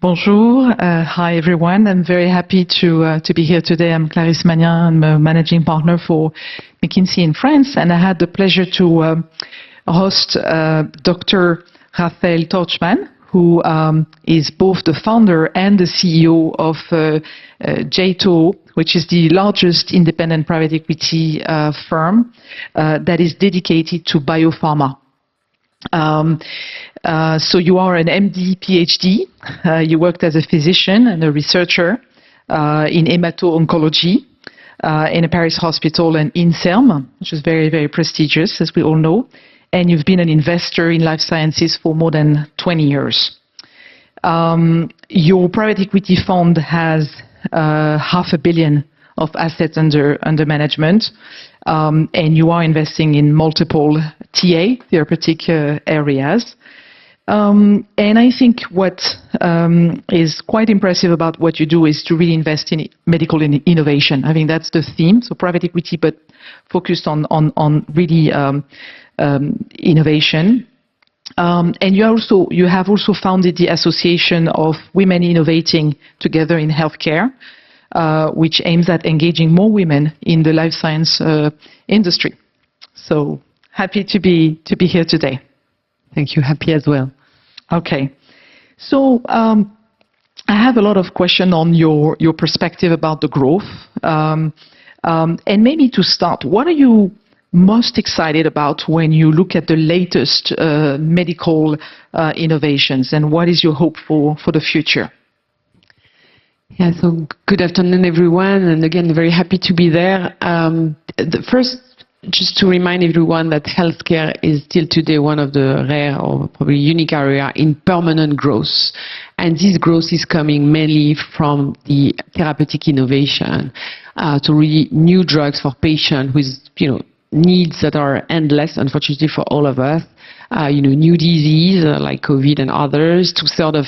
Bonjour. Hi, everyone. I'm very happy to be here today. I'm Clarisse Magnin. I'm a managing partner for McKinsey in France, and I had the pleasure to host Dr. Rafaèle Tordjman, who is both the founder and the CEO of Jeito, which is the largest independent private equity firm that is dedicated to biopharma. So you are an MD, PhD. You worked as a physician and a researcher in hemato-oncology in a Paris hospital and INSERM, which is very, very prestigious, as we all know. And you've been an investor in life sciences for more than 20 years. Your private equity fund has $500 million of assets under management, and you are investing in multiple therapeutic areas. And I think what is quite impressive about what you do is to really invest in medical innovation. I think that's the theme. So private equity, but focused on really innovation. And you have also founded the Association of Women Innovating Together in Healthcare, which aims at engaging more women in the life science industry. So happy to be here today. Thank you. Happy as well. Okay. So I have a lot of questions on your perspective about the growth. And maybe to start, what are you most excited about when you look at the latest medical innovations, and what is your hope for the future? Yeah, so good afternoon, everyone. And again, very happy to be there. First, just to remind everyone that healthcare is still today one of the rare or probably unique area in permanent growth. And this growth is coming mainly from the therapeutic innovation, to really new drugs for patients with, needs that are endless, unfortunately for all of us. New disease like COVID and others, to sort of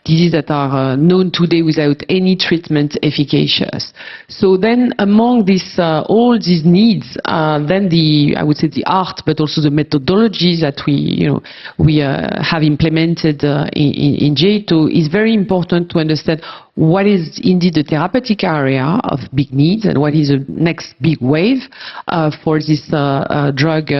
diseases that are known today without any treatment efficacious. So then among this, all these needs, then I would say the art, but also the methodologies that we have implemented in Jeito is very important to understand what is indeed the therapeutic area of big needs and what is the next big wave for this drug,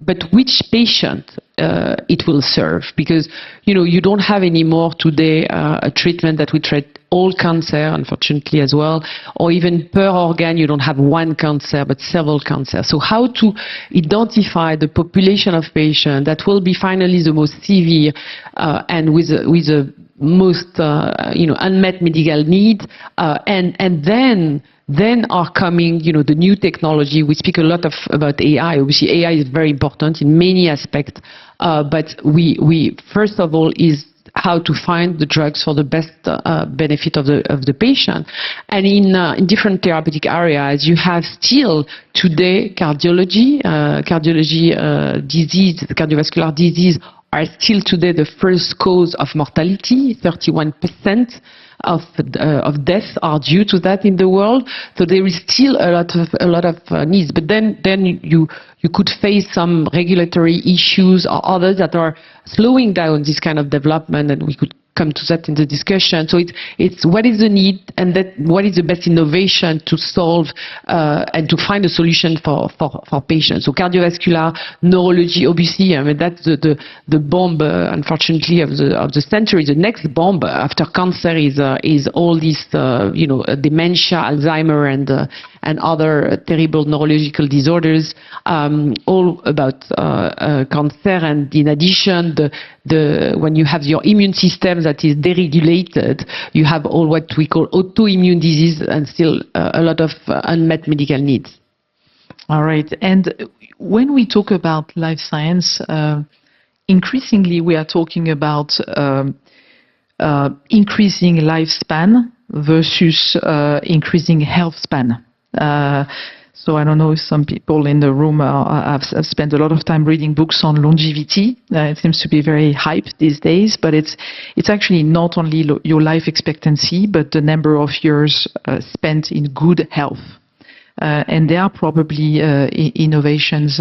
but which patient it will serve, because you don't have anymore today a treatment that will treat all cancer, unfortunately as well, or even per organ you don't have one cancer but several cancers. So how to identify the population of patients that will be finally the most severe and with the most unmet medical need, and then are coming, the new technology. We speak a lot about AI. Obviously, AI is very important in many aspects, but we first of all is how to find the drugs for the best benefit of the patient. And in different therapeutic areas, you have still today cardiology disease, cardiovascular disease are still today the first cause of mortality. 31% of deaths are due to that in the world. So there is still a lot of needs. But then you could face some regulatory issues or others that are slowing down this kind of development, and we could come to that in the discussion. So it's what is the need, and what is the best innovation to solve and to find a solution for patients. So cardiovascular, neurology, obviously, I mean that's the bomb, unfortunately, of the century. The next bomb after cancer is all these dementia, Alzheimer, and other terrible neurological disorders, all about cancer. And in addition, when you have your immune system that is deregulated, you have all what we call autoimmune disease, and still a lot of unmet medical needs. All right. And when we talk about life science, increasingly we are talking about increasing lifespan versus increasing health span. So I don't know if some people in the room have spent a lot of time reading books on longevity. It seems to be very hype these days, but it's actually not only your life expectancy, but the number of years spent in good health. And there are probably innovations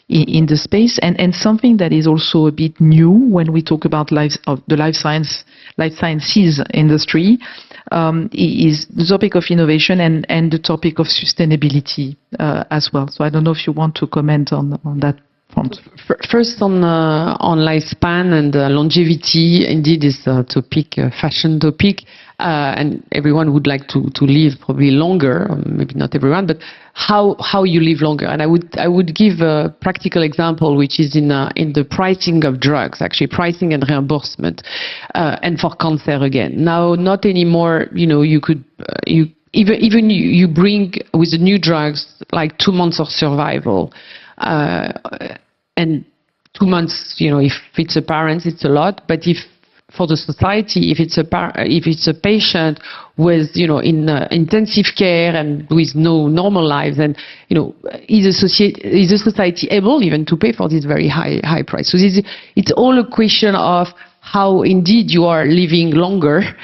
in the space, and something that is also a bit new when we talk about the life sciences industry is the topic of innovation and the topic of sustainability as well. So I don't know if you want to comment on that front. First on lifespan and longevity, indeed is a topic, a fashion topic, and everyone would like to live probably longer, maybe not everyone, but how you live longer. And I would give a practical example, which is in the pricing of drugs, actually pricing and reimbursement, and for cancer again. Now, not anymore. You could even you bring with the new drugs like 2 months of survival. And 2 months, if it's a parent, it's a lot. But if for the society, if it's a patient with, in intensive care and with no normal lives, then, is the society able even to pay for this very high price? So it's all a question of how indeed you are living longer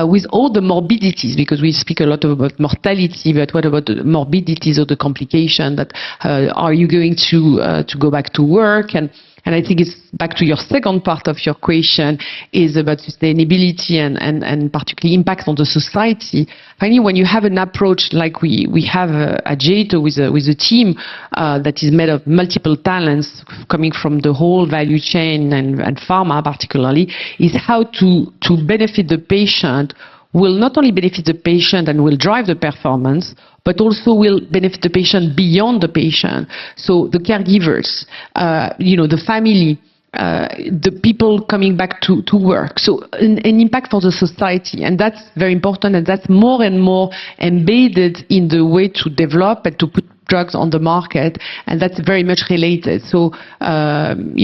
with all the morbidities, because we speak a lot about mortality, but what about the morbidities or the complication that are you going to go back to work? And I think it's back to your second part of your question is about sustainability and particularly impact on the society. Finally, when you have an approach like we have at Jeito with a team that is made of multiple talents coming from the whole value chain and pharma particularly, is how to benefit the patient, will not only benefit the patient and will drive the performance, but also will benefit the patient beyond the patient. So the caregivers, the family, the people coming back to work. So an impact for the society. And that's very important, and that's more and more embedded in the way to develop and to put drugs on the market, and that's very much related. So, on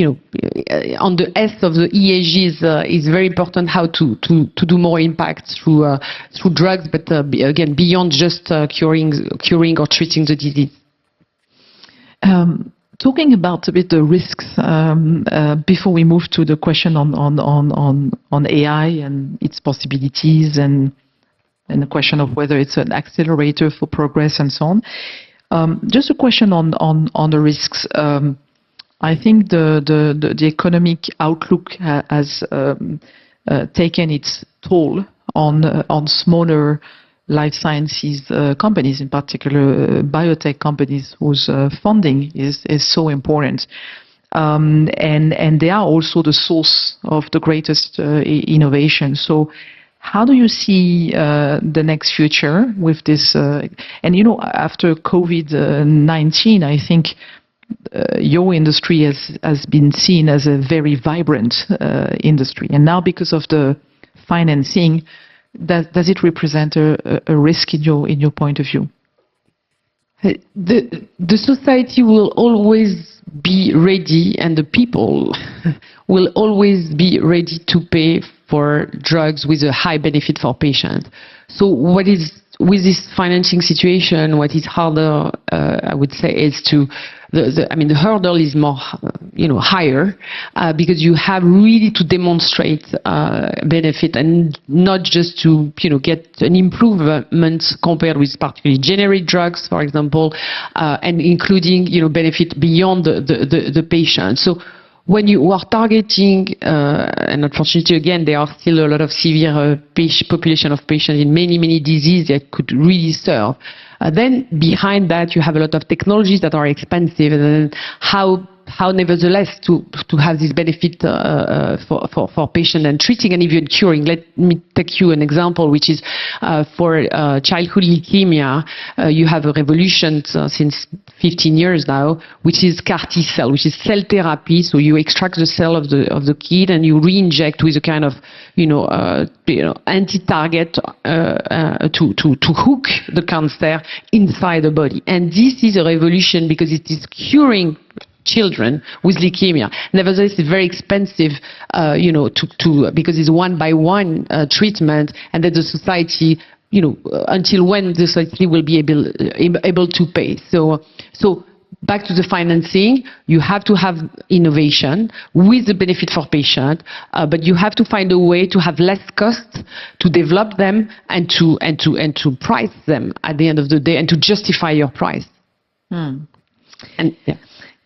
the S of the ESG is very important how to do more impact through drugs, but again, beyond just curing or treating the disease. Talking about a bit the risks, before we move to the question on AI and its possibilities and the question of whether it's an accelerator for progress and so on. Just a question on the risks. I think the economic outlook has taken its toll on smaller life sciences companies, in particular biotech companies whose funding is so important. And they are also the source of the greatest innovation. So how do you see the next future with this? And after COVID-19, I think your industry has been seen as a very vibrant industry. And now, because of the financing, does it represent a risk in your point of view? The society will always be ready, and the people will always be ready to pay for drugs with a high benefit for patients. So what is with this financing situation, what is harder, I would say, is the hurdle is more, higher, because you have really to demonstrate benefit, and not just to, get an improvement compared with particularly generic drugs, for example, and including, benefit beyond the patient. So when you are targeting, and unfortunately, again, there are still a lot of severe population of patients in many diseases that could really serve. Then behind that, you have a lot of technologies that are expensive, and then how nevertheless to have this benefit for patient and treating and even curing. Let me take you an example, which is for childhood leukemia. You have a revolution since 15 years now, which is CAR T cell, which is cell therapy. So you extract the cell of the kid and you re-inject with a kind of anti-target to hook the cancer inside the body. And this is a revolution because it is curing children with leukemia. Nevertheless, it's very expensive, because it's one-by-one treatment, and that the society, until when the society will be able to pay. So back to the financing, you have to have innovation with the benefit for patient, but you have to find a way to have less cost to develop them and to price them at the end of the day, and to justify your price. And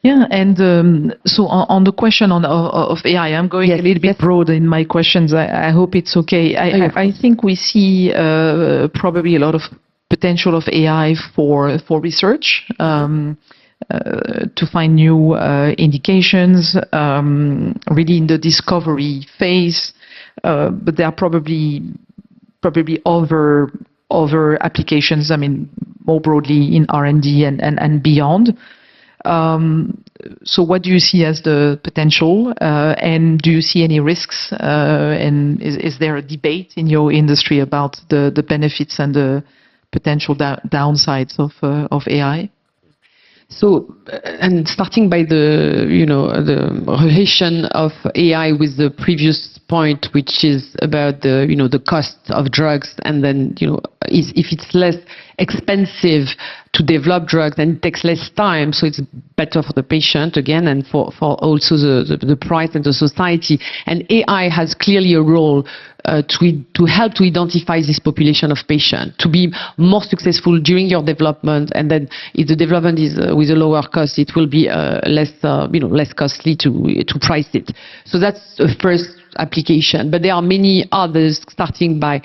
Yeah, and so on the question of AI, I'm going a little bit broad in my questions. I hope it's okay. I think we see probably a lot of potential of AI for research, to find new indications, really in the discovery phase. But there are probably other applications. I mean, more broadly in R&D and beyond. So what do you see as the potential, and do you see any risks, and is there a debate in your industry about the benefits and the potential downsides of AI? So, and starting by the relation of AI with the previous point, which is about the cost of drugs, and then if it's less expensive to develop drugs and it takes less time, so it's better for the patient again, and for also the price and the society. And AI has clearly a role to help to identify this population of patients, to be more successful during your development, and then if the development is with a lower cost, it will be less costly to price it. So that's the first application, but there are many others, starting by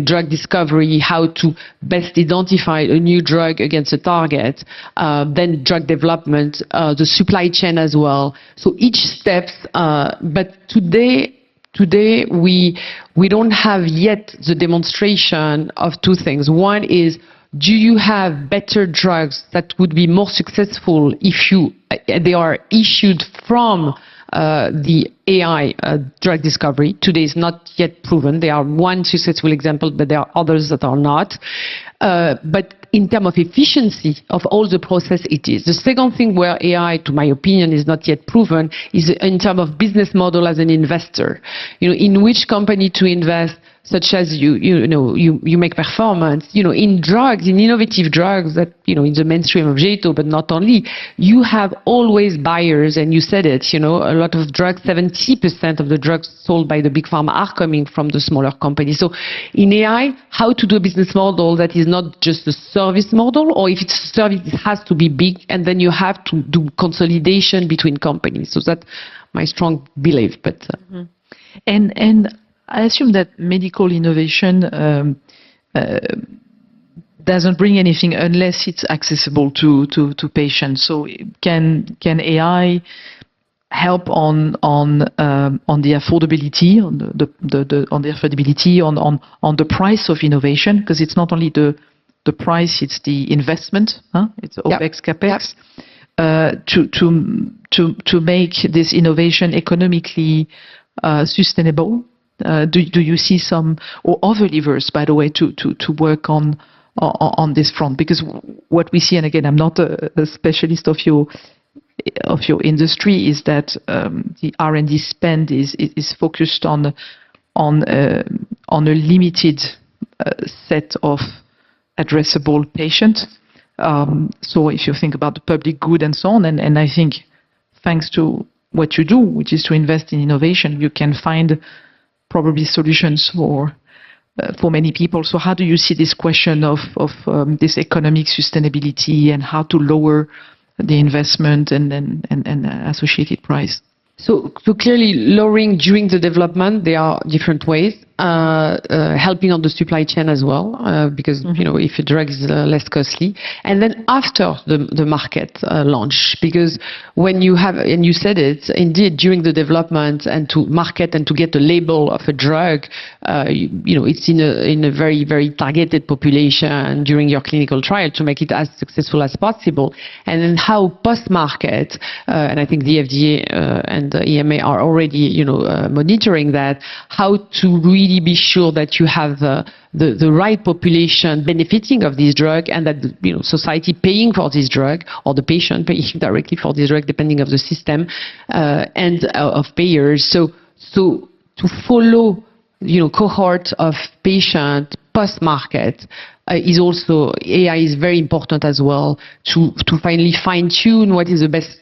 drug discovery, how to best identify a new drug against a target, then drug development, the supply chain as well. So each steps, but today we don't have yet the demonstration of two things. One is, do you have better drugs that would be more successful if they are issued from the AI drug discovery? Today is not yet proven. There are one successful example, but there are others that are not. But in terms of efficiency of all the process, it is. The second thing where AI, to my opinion, is not yet proven is in terms of business model as an investor. In which company to invest, such as you make performance, in drugs, in innovative drugs that, in the mainstream of Jeito, but not only, you have always buyers, and you said it, a lot of drugs, 70% of the drugs sold by the big pharma are coming from the smaller companies. So in AI, how to do a business model that is not just a service model, or if it's a service, it has to be big, and then you have to do consolidation between companies. So that's my strong belief. But and I assume that medical innovation doesn't bring anything unless it's accessible to patients. So can AI help on the affordability, on the price of innovation? Because it's not only the price, it's the investment. It's OPEX, CAPEX. To make this innovation economically sustainable. Do you see some or other levers, by the way, to work on this front? Because what we see, and again, I'm not a specialist of your industry, is that the R&D spend is focused on a limited set of addressable patients. So if you think about the public good and so on, and I think thanks to what you do, which is to invest in innovation, you can find probably solutions for many people. So how do you see this question of this economic sustainability and how to lower the investment and associated price? So clearly lowering during the development, there are different ways. Helping on the supply chain as well, because if a drug is less costly, and then after the market launch, because when you have, and you said it, indeed during the development and to market and to get the label of a drug, it's in a very, very targeted population during your clinical trial to make it as successful as possible. And then how post-market, and I think the FDA and the EMA are already monitoring that, how to really be sure that you have the right population benefiting of this drug, and that society paying for this drug, or the patient paying directly for this drug, depending of the system and of payers. So to follow cohort of patients post-market is also, AI is very important as well to finally fine-tune what is the best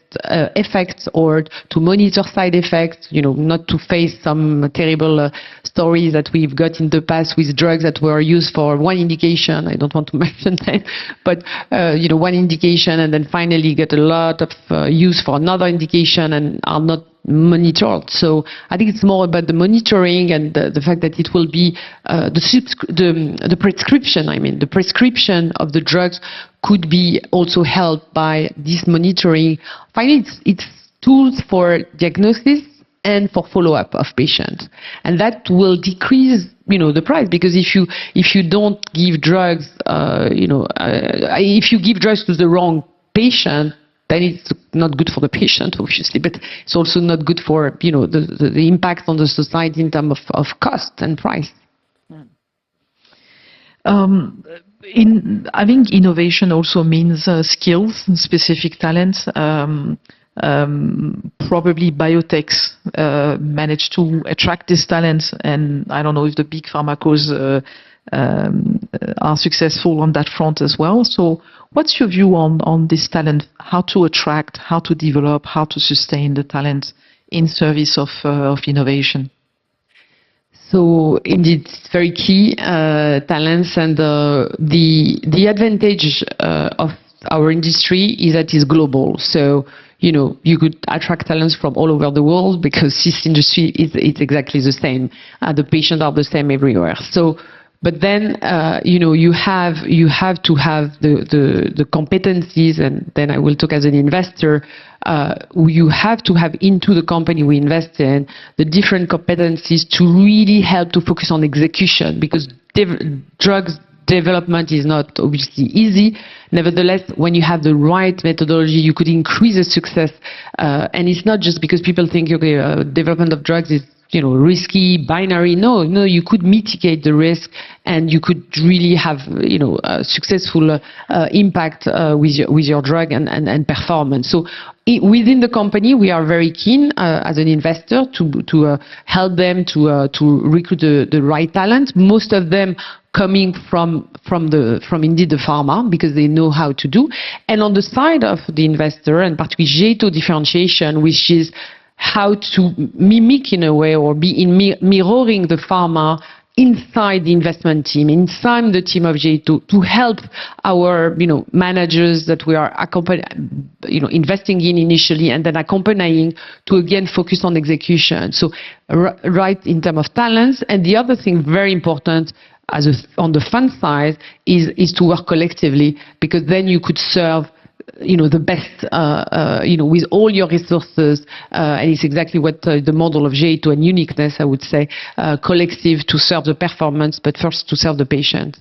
effects, or to monitor side effects, not to face some terrible stories that we've got in the past with drugs that were used for one indication. I don't want to mention that, but one indication, and then finally get a lot of use for another indication and are not monitored. So I think it's more about the monitoring and the fact that it will be the prescription. I mean, the prescription of the drugs could be also helped by this monitoring. Finally, it's tools for diagnosis and for follow-up of patients, and that will decrease the price, because if you don't give drugs, if you give drugs to the wrong patient, then it's not good for the patient, obviously, but it's also not good for the impact on the society in terms of cost and price. I think innovation also means skills, specific talents. Probably biotechs manage to attract these talents, and I don't know if the big pharmacos are successful on that front as well. So what's your view on this talent, how to attract, how to develop, how to sustain the talent in service of innovation? So indeed, it's very key, talents, and the advantage of our industry is that it's global. So you could attract talents from all over the world, because this industry is exactly the same. The patients are the same everywhere. So, but then you have to have the competencies, and then I will talk as an investor. You have to have into the company we invest in the different competencies to really help to focus on execution, because drugs development is not obviously easy. Nevertheless, when you have the right methodology, you could increase the success. And it's not just because people think, okay, development of drugs is risky, binary. No, you could mitigate the risk, and you could really have a successful impact with your drug and performance. So within the company, we are very keen as an investor to help them to recruit the right talent. Most of them coming from indeed the pharma, because they know how to do. And on the side of the investor, and particularly Jeito differentiation, which is how to mimic in a way, or be mirroring the pharma inside the investment team, inside the team of Jeito, to help our managers that we are investing in initially, and then accompanying to again focus on execution. So right in terms of talents. And the other thing very important on the fund side is to work collectively, because then you could serve the best, with all your resources, and it's exactly what the model of Jeito and uniqueness, I would say, collective to serve the performance, but first to serve the patient.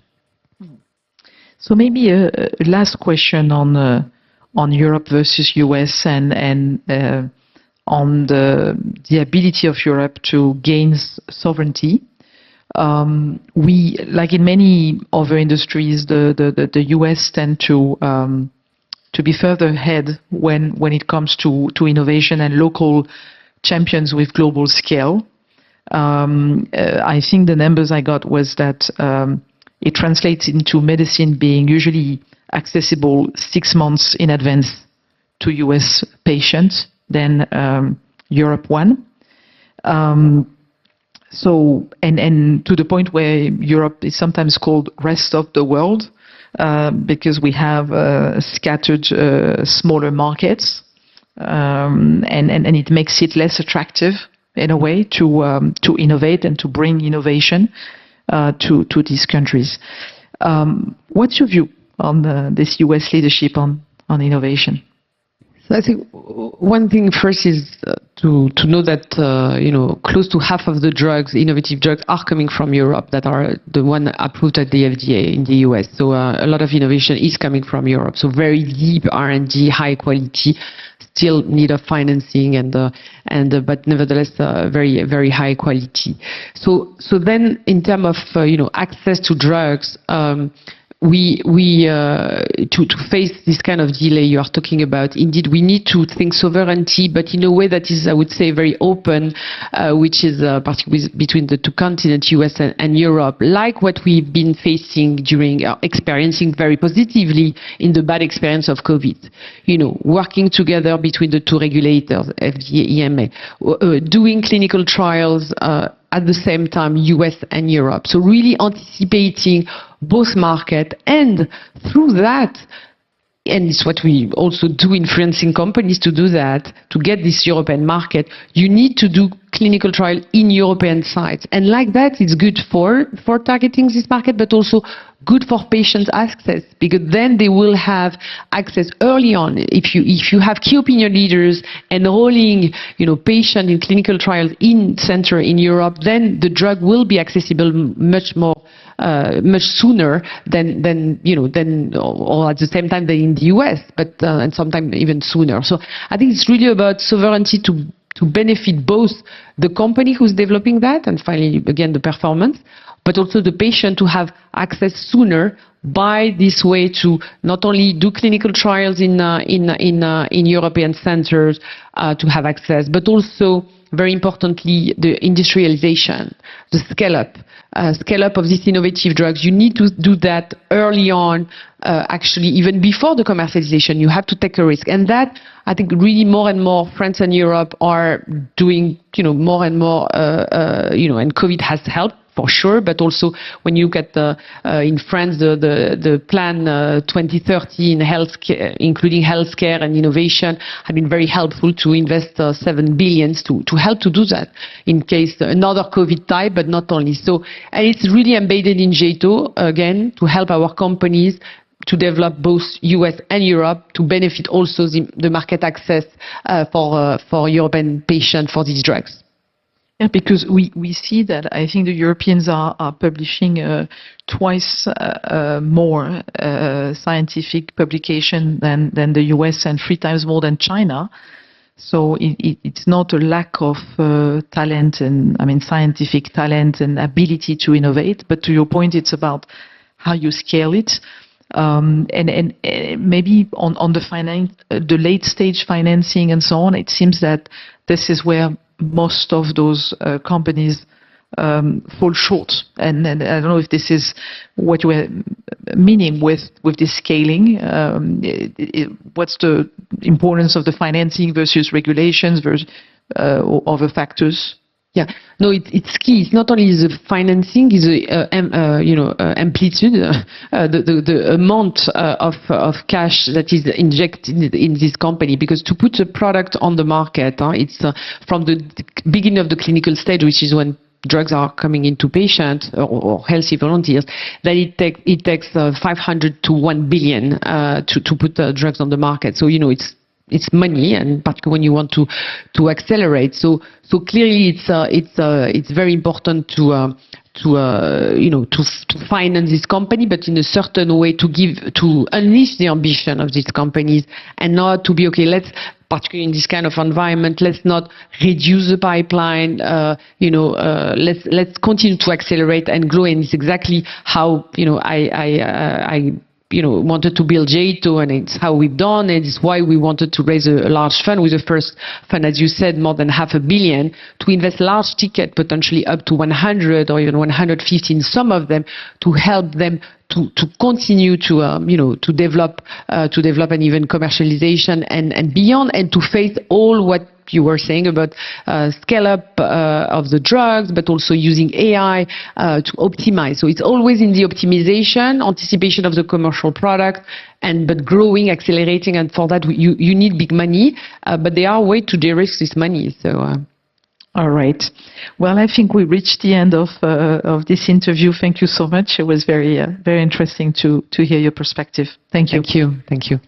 So maybe a last question on Europe versus US, and on the ability of Europe to gain sovereignty. We, like in many other industries, the US tend to be further ahead when it comes to innovation and local champions with global scale. I think the numbers I got was that it translates into medicine being usually accessible 6 months in advance to US patients than Europe one. So, and to the point where Europe is sometimes called rest of the world, because we have scattered smaller markets, and it makes it less attractive in a way to innovate and to bring innovation to these countries. What's your view on this US leadership on innovation? So I think one thing first is to know that close to half of the drugs, innovative drugs, are coming from Europe, that are the one approved at the FDA in the US. So a lot of innovation is coming from Europe. So very deep R&D, high quality, still need of financing, but nevertheless very very high quality. So then in terms of access to drugs. to face this kind of delay you are talking about, indeed, we need to think sovereignty, but in a way that is, I would say, very open, which is particularly between the two continents, US and Europe, like what we've been facing experiencing very positively in the bad experience of COVID. Working together between the two regulators, FDA, EMA, doing clinical trials at the same time, US and Europe. So really anticipating both markets, and through that, and it's what we also do influencing companies to do that, to get this European market, you need to do clinical trial in European sites. And like that, it's good for targeting this market, but also good for patients' access, because then they will have access early on. If you have key opinion leaders enrolling, patients in clinical trials in center in Europe, then the drug will be accessible much sooner than or at the same time than in the US, but and sometimes even sooner. So I think it's really about sovereignty to benefit both the company who's developing that, and finally again the performance, but also the patient to have access sooner by this way to not only do clinical trials in European centers to have access, but also very importantly the industrialization, the scale up of these innovative drugs. You need to do that early on, actually even before the commercialization. You have to take a risk, and that I think really more and more France and Europe are doing, more and more, and COVID has helped for sure, but also when you look at in France the plan 2030 in healthcare, including healthcare and innovation, have been very helpful to invest 7 billion to help to do that in case another COVID type, but not only. So, and it's really embedded in Jeito again to help our companies to develop both US and Europe to benefit also the market access for European patients for these drugs. Yeah, because we see that I think the Europeans are publishing twice more scientific publication than the US, and 3 times more than China. So it's not a lack of talent and scientific talent and ability to innovate, but to your point, it's about how you scale it. And maybe on the late stage financing and so on, it seems that this is where most of those companies fall short. And I don't know if this is what you were meaning with this scaling. What's the importance of the financing versus regulations versus other factors? Yeah, no, it's key. It's not only the financing, it's the amplitude, the amount of cash that is injected in this company. Because to put a product on the market, it's from the beginning of the clinical stage, which is when drugs are coming into patients or healthy volunteers, that it takes 500 to 1 billion to put drugs on the market. So it's money, and particularly when you want to accelerate. So clearly it's very important to finance this company, but in a certain way to unleash the ambition of these companies, and not to be particularly in this kind of environment, let's not reduce the pipeline. Let's continue to accelerate and grow, and it's exactly how I wanted to build Jeito, and it's how we've done it. It's why we wanted to raise a large fund with the first fund, as you said, more than 500 million, to invest large ticket, potentially up to 100 or even 150 in some of them, to help them to continue to develop and even commercialization and beyond, and to face all what you were saying about scale up of the drugs, but also using AI to optimize. So it's always in the optimization, anticipation of the commercial product, but growing, accelerating, and for that you need big money, but there are ways to de-risk this money. So. All right. Well, I think we reached the end of this interview. Thank you so much. It was very interesting to hear your perspective. Thank you. Thank you.